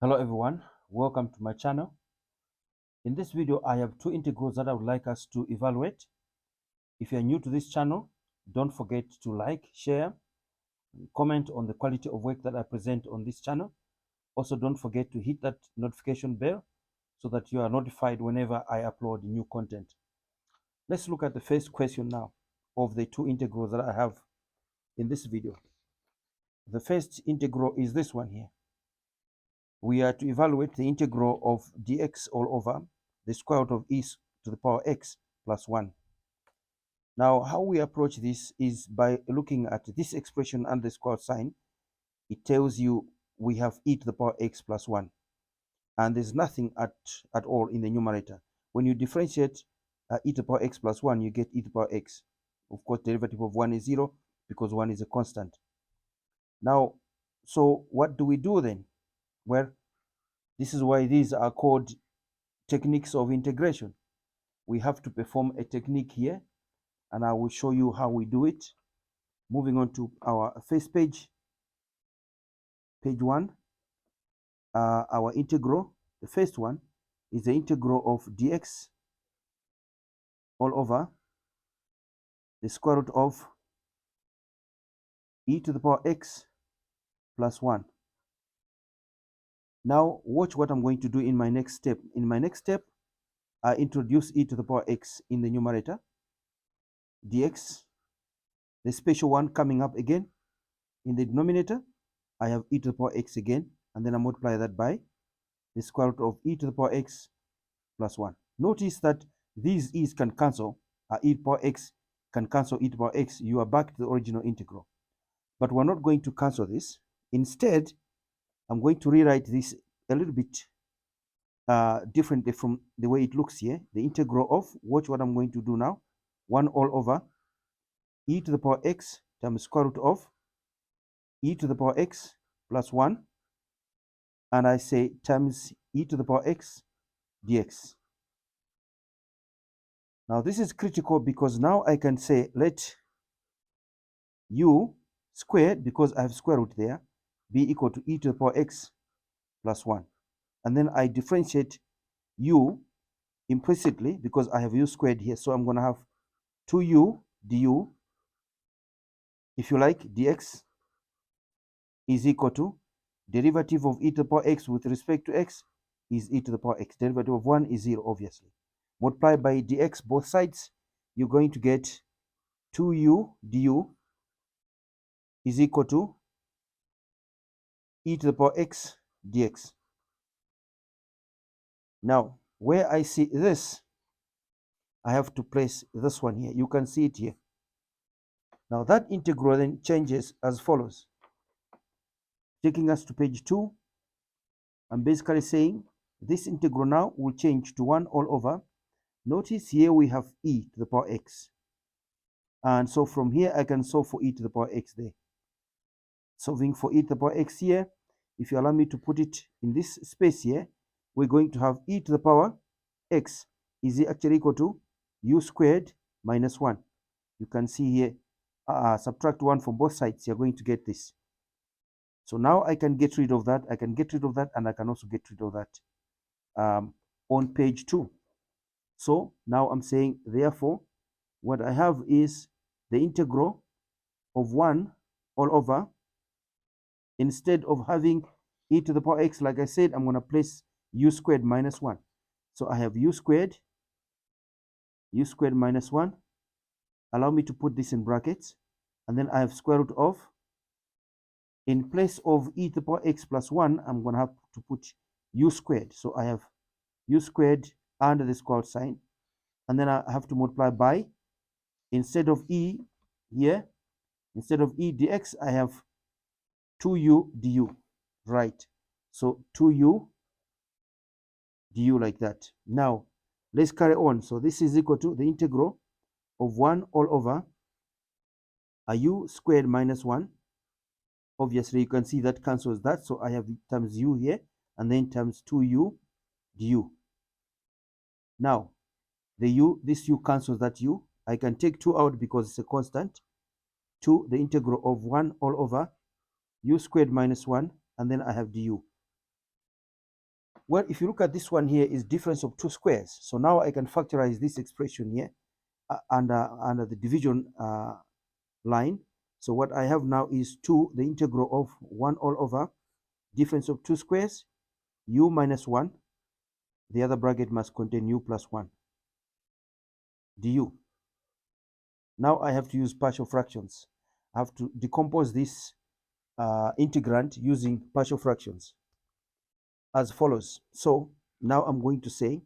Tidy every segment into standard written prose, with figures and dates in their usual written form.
Hello everyone, welcome to my channel. In this video, I have two integrals that I would like us to evaluate. If you are new to this channel, don't forget to like, share, comment on the quality of work that I present on this channel. Also, don't forget to hit that notification bell so that you are notified whenever I upload new content. Let's look at the first question now of the two integrals that I have in this video. The first integral is this one here. We are to evaluate the integral of dx all over the square root of e to the power x plus 1. Now, how we approach this is by looking at this expression and the square sign. It tells you we have e to the power x plus 1. And there's nothing at all in the numerator. When you differentiate e to the power x plus 1, you get e to the power x. Of course, derivative of 1 is 0 because 1 is a constant. Now, so what do we do then? Well, this is why these are called techniques of integration. We have to perform a technique here, and I will show you how we do it. Moving on to our first page, page 1, our integral. The first one is the integral of dx all over the square root of e to the power x plus 1. Now watch what I'm going to do in my next step. In my next step, I introduce e to the power x in the numerator, dx, the special one coming up again. In the denominator, I have e to the power x again, and then I multiply that by the square root of e to the power x plus 1. Notice that these e's can cancel. E to the power x can cancel e to the power x. You are back to the original integral. But we're not going to cancel this. Instead, I'm going to rewrite this a little bit differently from the way it looks here. The integral of, watch what I'm going to do now, 1 all over e to the power x times square root of e to the power x plus 1, and I say times e to the power x dx. Now this is critical because now I can say let u squared, because I have square root there, be equal to e to the power x plus 1. And then I differentiate u implicitly because I have u squared here. So I'm going to have 2u du, if you like, dx is equal to derivative of e to the power x with respect to x is e to the power x. Derivative of 1 is 0, obviously. Multiply by dx both sides, you're going to get 2u du is equal to e to the power x dx. Now, where I see this, I have to place this one here. You can see it here. Now, that integral then changes as follows. Taking us to page 2, I'm basically saying this integral now will change to 1 all over. Notice here we have e to the power x. And so from here, I can solve for e to the power x there. Solving for e to the power x here, if you allow me to put it in this space here, we're going to have e to the power x is actually equal to u squared minus 1. You can see here, subtract 1 from both sides, you're going to get this. So now I can get rid of that, I can get rid of that, and I can also get rid of that on page 2. So now I'm saying, therefore, what I have is the integral of 1 all over, instead of having e to the power x, like I said, I'm going to place u squared minus 1. So I have u squared minus 1. Allow me to put this in brackets. And then I have square root of, in place of e to the power x plus 1, I'm going to have to put u squared. So I have u squared under the square root sign. And then I have to multiply by, instead of e here, instead of e dx, I have 2u du, right? So 2u du like that. Now, let's carry on. So this is equal to the integral of 1 all over a u squared minus 1. Obviously, you can see that cancels that. So I have times u here, and then times 2u du. Now, the u, this u cancels that u. I can take 2 out because it's a constant. 2, the integral of 1 all over u squared minus 1, and then I have du. Well, if you look at this one here, is difference of two squares. So now I can factorize this expression here under the division line. So what I have now is 2, the integral of 1 all over difference of two squares, u minus 1. The other bracket must contain u plus 1 du. Now I have to use partial fractions. I have to decompose this integrand using partial fractions as follows. So now I'm going to say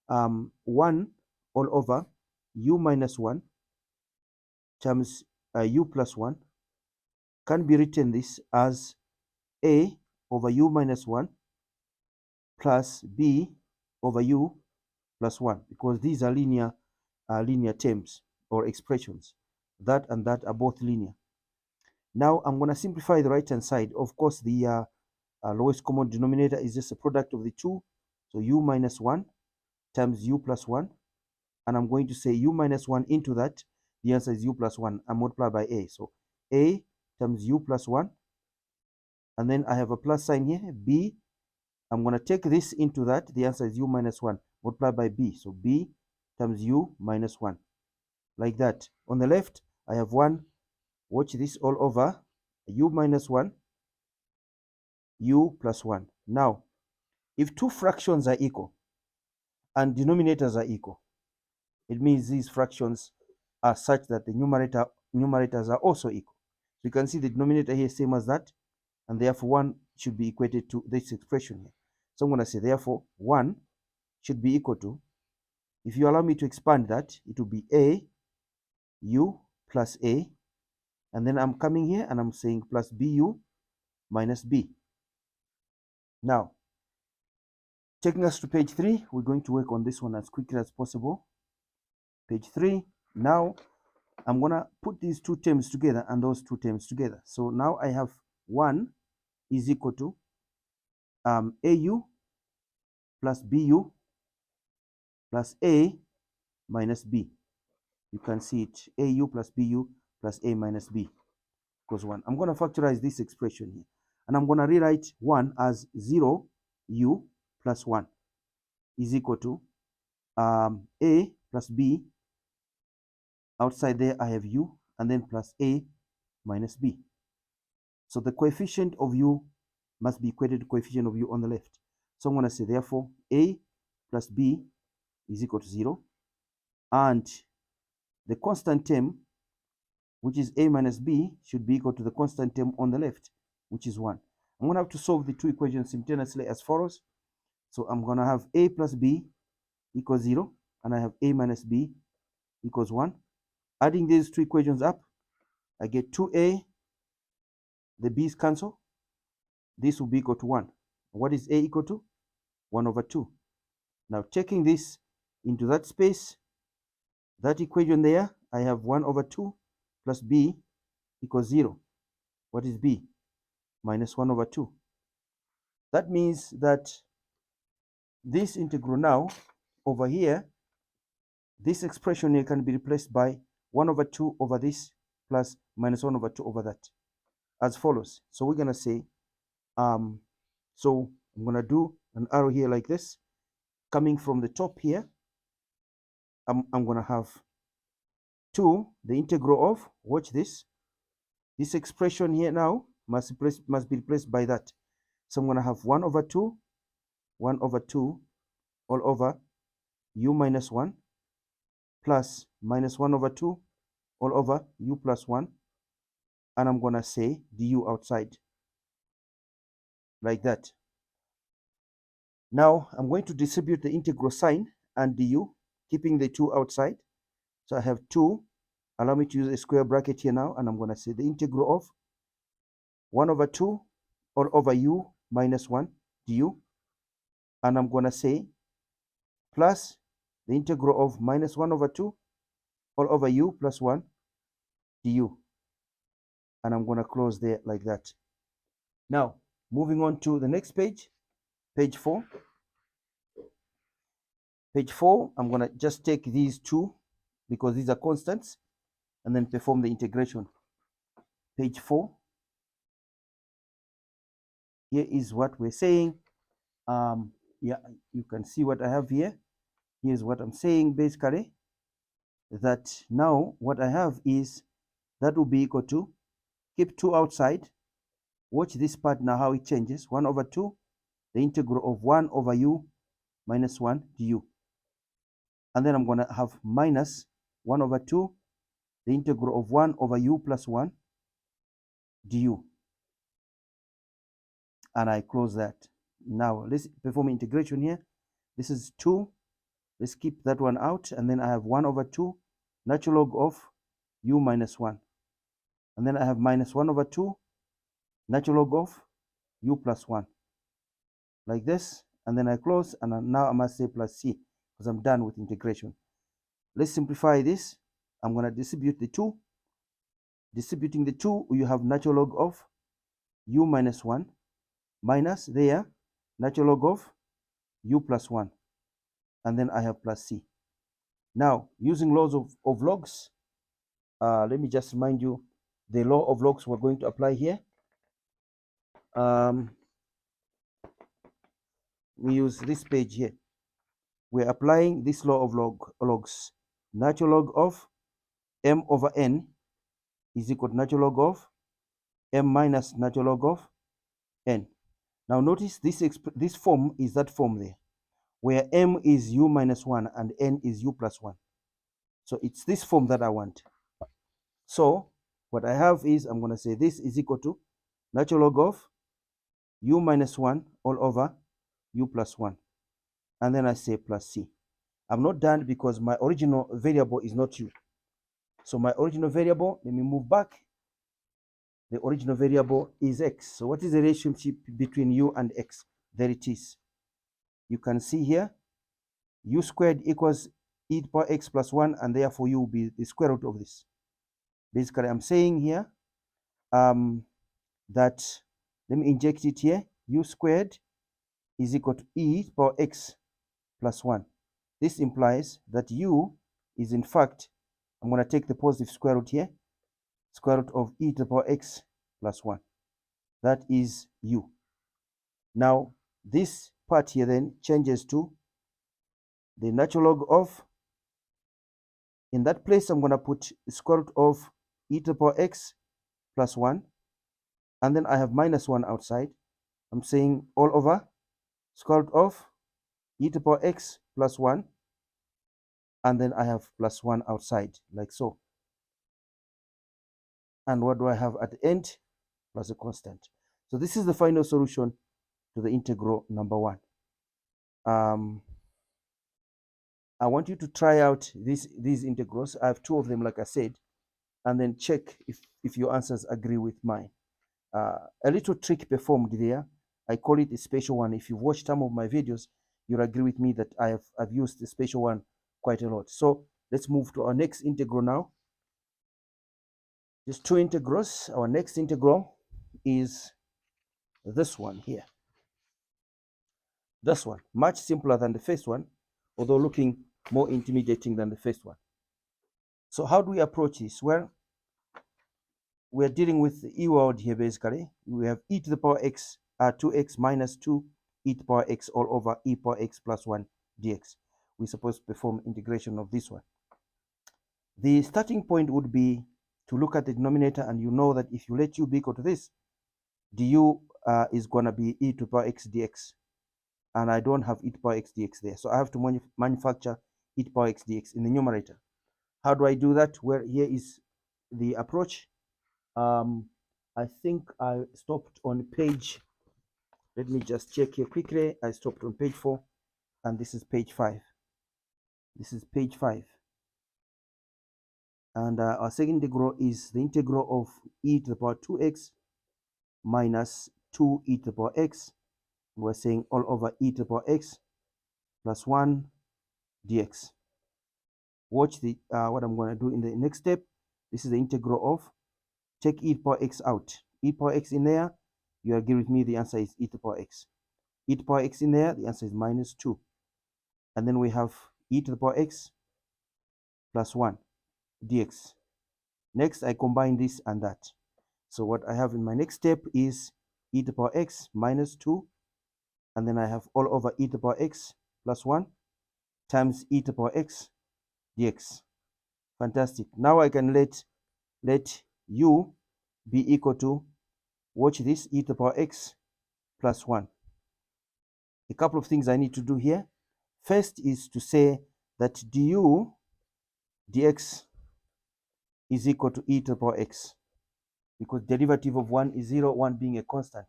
1 all over u minus 1 times u plus 1 can be written this as a over u minus 1 plus b over u plus 1, because these are linear terms or expressions. That and that are both linear. Now I'm going to simplify the right hand side. Of course, the lowest common denominator is just a product of the two. So u minus 1 times u plus 1. And I'm going to say u minus 1 into that. The answer is u plus 1. I multiply by a. So a times u plus 1. And then I have a plus sign here. B. I'm going to take this into that. The answer is u minus 1. Multiply by b. So b times u minus 1. Like that. On the left, I have 1. Watch this all over u minus 1, u plus 1. Now, if two fractions are equal and denominators are equal, it means these fractions are such that the numerators are also equal. So you can see the denominator here same as that, and therefore 1 should be equated to this expression here. So I'm going to say therefore 1 should be equal to, if you allow me to expand that, it will be a u plus a, and then I'm coming here and I'm saying plus bu minus b. Now, taking us to page 3, we're going to work on this one as quickly as possible. Page 3, now I'm going to put these two terms together and those two terms together. So now I have 1 is equal to au plus bu plus a minus b. You can see it, au plus bu plus a minus b equals 1. I'm going to factorize this expression here. And I'm going to rewrite 1 as 0 u plus 1 is equal to a plus b. Outside there I have u, and then plus a minus b. So the coefficient of u must be equated to coefficient of u on the left. So I'm going to say therefore a plus b is equal to 0, and the constant term, which is a minus b, should be equal to the constant term on the left, which is 1. I'm going to have to solve the two equations simultaneously as follows. So I'm going to have a plus b equals 0, and I have a minus b equals 1. Adding these two equations up, I get 2a, the b's cancel. This will be equal to 1. What is a equal to? 1 over 2. Now taking this into that space, that equation there, I have 1 over 2 plus b equals 0. What is b? Minus 1 over 2. That means that this integral now over here, this expression here can be replaced by 1 over 2 over this plus minus 1 over 2 over that as follows. So we're going to say, so I'm going to do an arrow here like this. Coming from the top here, I'm going to have 2, the integral of, watch this expression here now must be replaced by that. So I'm going to have 1 over 2 all over u minus 1 plus minus 1 over 2 all over u plus 1, and I'm going to say du outside like that. Now I'm going to distribute the integral sign and du, keeping the 2 outside. So I have 2, allow me to use a square bracket here now, and I'm going to say the integral of 1 over 2 all over u minus 1 du, and I'm going to say plus the integral of minus 1 over 2 all over u plus 1 du, and I'm going to close there like that. Now moving on to the next page, page 4. Page 4, I'm going to just take these two because these are constants and then perform the integration. Page 4, here is what we're saying. Yeah, you can see what I have here. Here's what I'm saying basically, that now what I have is that will be equal to, keep 2 outside. Watch this part now how it changes. 1 over 2, the integral of 1 over u minus 1 du. And then I'm going to have minus 1 over 2, the integral of 1 over u plus 1 du. And I close that. Now let's perform integration here. This is 2. Let's keep that one out. And then I have 1 over 2 natural log of u minus 1. And then I have minus 1 over 2 natural log of u plus 1. Like this. And then I close. And now I must say plus c because I'm done with integration. Let's simplify this. I'm going to distribute the 2. Distributing the 2, you have natural log of u minus 1 minus there natural log of u plus 1. And then I have plus c. Now, using laws of logs, let me just remind you the law of logs we're going to apply here. We use this page here. We're applying this law of logs. Natural log of m over n is equal to natural log of m minus natural log of n. Now notice this form is that form there, where m is u minus 1 and n is u plus 1. So it's this form that I want. So what I have is, I'm going to say this is equal to natural log of u minus 1 all over u plus 1. And then I say plus c. I'm not done because my original variable is not u. So my original variable, let me move back. The original variable is x. So what is the relationship between u and x? There it is. You can see here, u squared equals e to the power x plus 1, and therefore u will be the square root of this. Basically, I'm saying here that, let me inject it here, u squared is equal to e to the power x plus 1. This implies that u is in fact, I'm going to take the positive square root here, square root of e to the power x plus 1. That is u. Now, this part here then changes to the natural log of, in that place I'm going to put the square root of e to the power x plus 1, and then I have minus 1 outside. I'm saying all over square root of e to the power x plus 1, and then I have plus 1 outside, like so. And what do I have at the end? Plus a constant. So this is the final solution to the integral number 1. I want you to try out these integrals. I have 2 of them, like I said, and then check if your answers agree with mine. A little trick performed there. I call it a special one. If you've watched some of my videos, you'll agree with me that I've used the special one quite a lot. So let's move to our next integral now. Just 2 integrals. Our next integral is this one here. This one, much simpler than the first one, although looking more intimidating than the first one. So how do we approach this? Well, we're dealing with the e world here basically. We have e to the power x, 2x minus 2 e to the power x all over e power x plus 1 dx. We're supposed to perform integration of this one. The starting point would be to look at the denominator, and you know that if you let u be equal to this, du is going to be e to the power x dx. And I don't have e to the power x dx there. So I have to manufacture e to the power x dx in the numerator. How do I do that? Well, here is the approach. I think I stopped on page, let me just check here quickly. I stopped on page 4, and this is page 5. This is page 5. And our second integral is the integral of e to the power 2x minus 2e to the power x. We're saying all over e to the power x plus 1 dx. Watch the what I'm going to do in the next step. This is the integral of, take e to the power x out. E to the power x in there, you agree with me, the answer is e to the power x. E to the power x in there, the answer is minus 2. And then we have e to the power x plus 1 dx. Next, I combine this and that. So what I have in my next step is e to the power x minus 2 and then I have all over e to the power x plus 1 times e to the power x dx. Fantastic. Now I can let u be equal to, watch this, e to the power x plus 1. A couple of things I need to do here. First is to say that du dx is equal to e to the power x, because derivative of 1 is 0, 1 being a constant.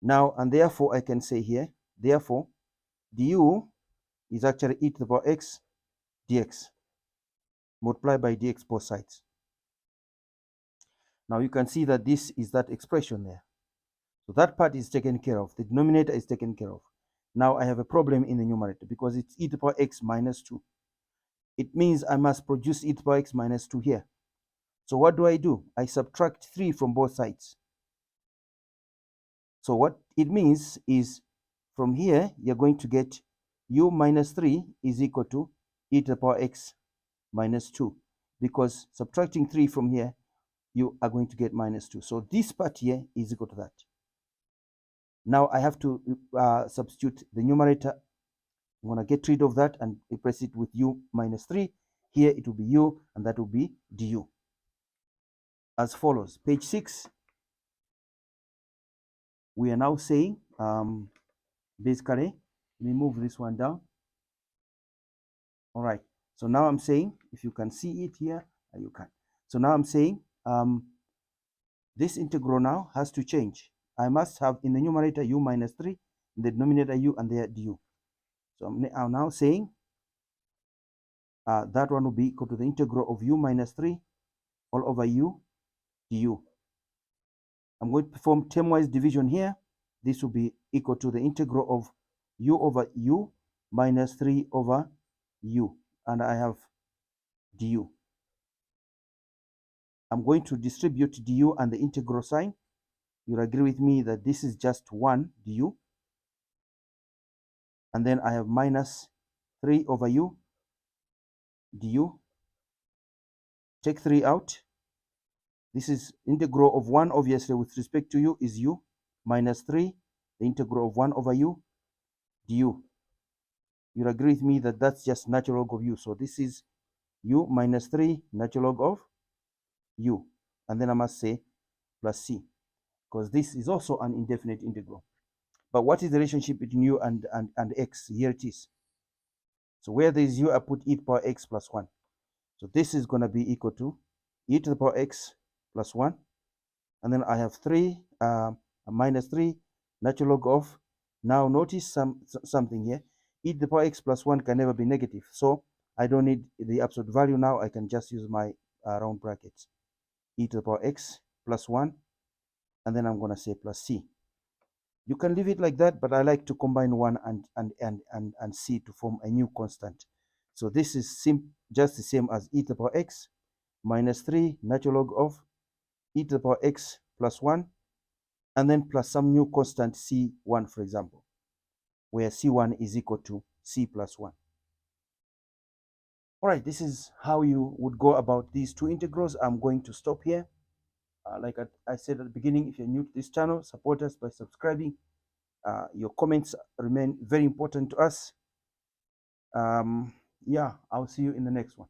Now, and therefore I can say here, therefore du is actually e to the power x dx, multiplied by dx both sides. Now you can see that this is that expression there. So that part is taken care of. The denominator is taken care of. Now I have a problem in the numerator because it's e to the power x minus 2. It means I must produce e to the power x minus 2 here. So what do? I subtract 3 from both sides. So what it means is, from here, you're going to get u minus 3 is equal to e to the power x minus 2. Because subtracting 3 from here, you are going to get minus 2. So this part here is equal to that. Now I have to substitute the numerator. I'm going to get rid of that and replace it with u minus 3. Here it will be u, and that will be du. As follows. Page 6, we are now saying, basically, let me move this one down. All right. So now I'm saying, if you can see it here, you can. So now I'm saying this integral now has to change. I must have in the numerator u minus 3, in the denominator u, and there du. So I'm now saying that one will be equal to the integral of u minus 3 all over u du. I'm going to perform termwise division here. This will be equal to the integral of u over u minus 3 over u, and I have du. I'm going to distribute du and the integral sign. You'll agree with me that this is just 1 du. And then I have minus 3 over u du. Take 3 out. This is integral of 1, obviously, with respect to u is u, minus 3, the integral of 1 over u du. You'll agree with me that that's just natural log of u. So this is u minus 3 natural log of u. And then I must say plus c, because this is also an indefinite integral. But what is the relationship between u and x? Here it is. So where there is u, I put e to the power x plus 1. So this is going to be equal to e to the power x plus 1. And then I have 3 minus 3 natural log of, now notice something here. E to the power x plus 1 can never be negative. So I don't need the absolute value now. I can just use my round brackets. E to the power x plus 1. And then I'm going to say plus c. You can leave it like that, but I like to combine 1 and c to form a new constant. So this is just the same as e to the power x minus 3 natural log of e to the power x plus 1, and then plus some new constant c1, for example, where c1 is equal to c plus 1. All right, this is how you would go about these two integrals. I'm going to stop here. Like I said at the beginning, if you're new to this channel, support us by subscribing. Your comments remain very important to us. Yeah, I'll see you in the next one.